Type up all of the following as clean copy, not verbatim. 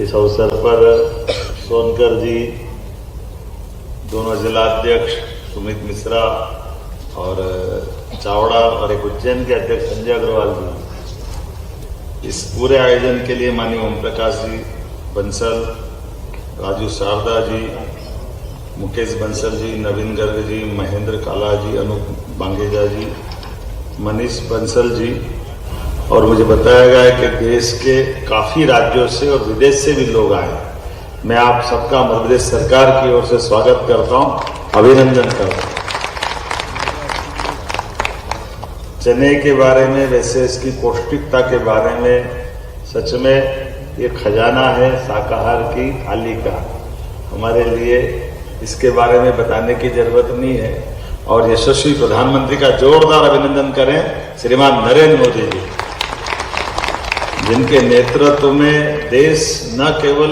इस अवसर पर सोनकर जी, दोनों जिलाध्यक्ष सुमित मिश्रा और चावड़ा और एक उज्जैन के अध्यक्ष संजय अग्रवाल जी, इस पूरे आयोजन के लिए माननीय ओम प्रकाश जी बंसल, राजू शारदा जी, मुकेश बंसल जी, नवीन गर्ग जी, महेंद्र काला जी, अनूप बांगेजा जी, मनीष बंसल जी, और मुझे बताया गया है कि देश के काफी राज्यों से और विदेश से भी लोग आए। मैं आप सबका मध्य प्रदेश सरकार की ओर से स्वागत करता हूं, अभिनंदन करता हूं। चने के बारे में, वैसे इसकी पौष्टिकता के बारे में सच में ये खजाना है शाकाहार की थाली का। हमारे लिए इसके बारे में बताने की जरूरत नहीं है। और यशस्वी प्रधानमंत्री का जोरदार अभिनंदन करें श्रीमान नरेंद्र मोदी जी, जिनके नेतृत्व में देश न केवल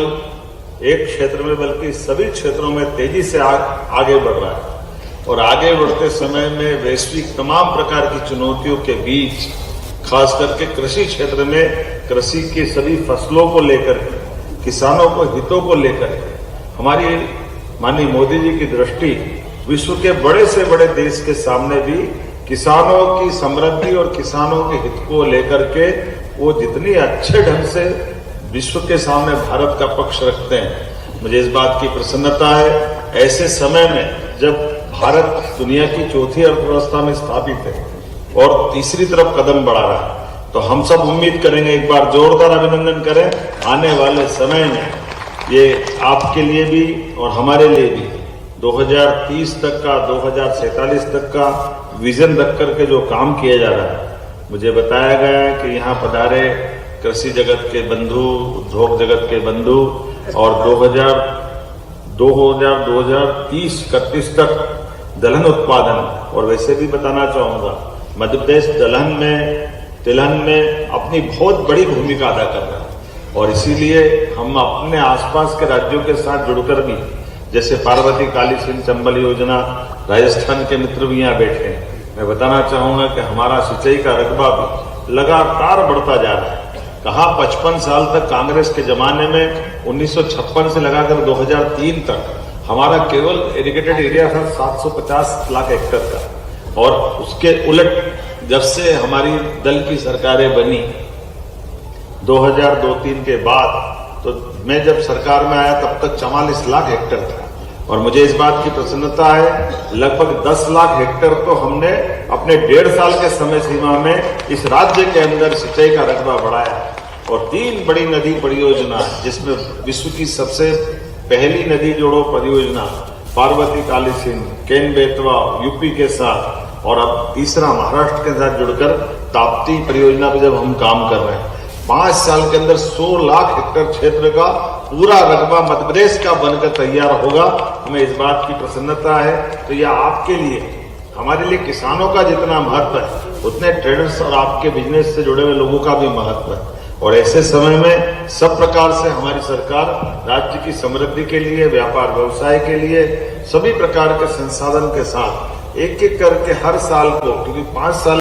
एक क्षेत्र में बल्कि सभी क्षेत्रों में तेजी से आगे बढ़ रहा है। और आगे बढ़ते समय में वैश्विक तमाम प्रकार की चुनौतियों के बीच खास करके कृषि क्षेत्र में कृषि की सभी फसलों को लेकर, किसानों को हितों को लेकर हमारी माननीय मोदी जी की दृष्टि विश्व के बड़े से बड़े देश के सामने भी किसानों की समृद्धि और किसानों के हित को लेकर के वो जितनी अच्छे ढंग से विश्व के सामने भारत का पक्ष रखते हैं, मुझे इस बात की प्रसन्नता है। ऐसे समय में जब भारत दुनिया की चौथी अर्थव्यवस्था में स्थापित है और तीसरी तरफ कदम बढ़ा रहा है, तो हम सब उम्मीद करेंगे, एक बार जोरदार अभिनंदन करें, आने वाले समय में ये आपके लिए भी और हमारे लिए भी 2030 तक का, 2047 तक का विजन रख करके जो काम किया जा रहा है। मुझे बताया गया है कि यहाँ पधारे कृषि जगत के बंधु, उद्योग जगत के बंधु, और 2030-31 तक दलहन उत्पादन, और वैसे भी बताना चाहूंगा मध्य प्रदेश तिलहन में अपनी बहुत बड़ी भूमिका अदा कर रहा है। और इसीलिए हम अपने आसपास के राज्यों के साथ जुड़कर भी, जैसे पार्वती काली सिंध चंबल योजना, राजस्थान के मित्र भी यहाँ बैठे हैं। मैं बताना चाहूंगा कि हमारा सिंचाई का रकबा भी लगातार बढ़ता जा रहा है। कहा 55 साल तक कांग्रेस के जमाने में 1956 से लगाकर 2003 तक हमारा केवल इरिगेटेड एरिया था 750 लाख हेक्टेयर का, और उसके उलट जब से हमारी दल की सरकारें बनी 2002-03 के बाद, तो मैं जब सरकार में आया तब तक 44 लाख हेक्टेयर था। और मुझे इस बात की प्रसन्नता है, लगभग 10 लाख हेक्टेयर तो हमने अपने 1.5 साल के समय सीमा में इस राज्य के अंदर सिंचाई का रकबा बढ़ाया। और 3 बड़ी नदी परियोजना, जिसमें विश्व की सबसे पहली नदी जोड़ो परियोजना पार्वती काली सिंध, केन बेतवा यूपी के साथ, और अब तीसरा महाराष्ट्र के साथ जुड़कर ताप्ती परियोजना पर जब हम काम कर रहे हैं, 5 साल के अंदर 100 लाख हेक्टेयर क्षेत्र का पूरा रकबा मध्य प्रदेश का बनकर तैयार होगा। हमें इस बात की प्रसन्नता है। तो यह आपके लिए, हमारे लिए किसानों का जितना महत्व है, उतने ट्रेडर्स और आपके बिजनेस से जुड़े हुए लोगों का भी महत्व है। और ऐसे समय में सब प्रकार से हमारी सरकार राज्य की समृद्धि के लिए, व्यापार व्यवसाय के लिए, सभी प्रकार के संसाधन के साथ एक एक करके हर साल को, क्योंकि 5 साल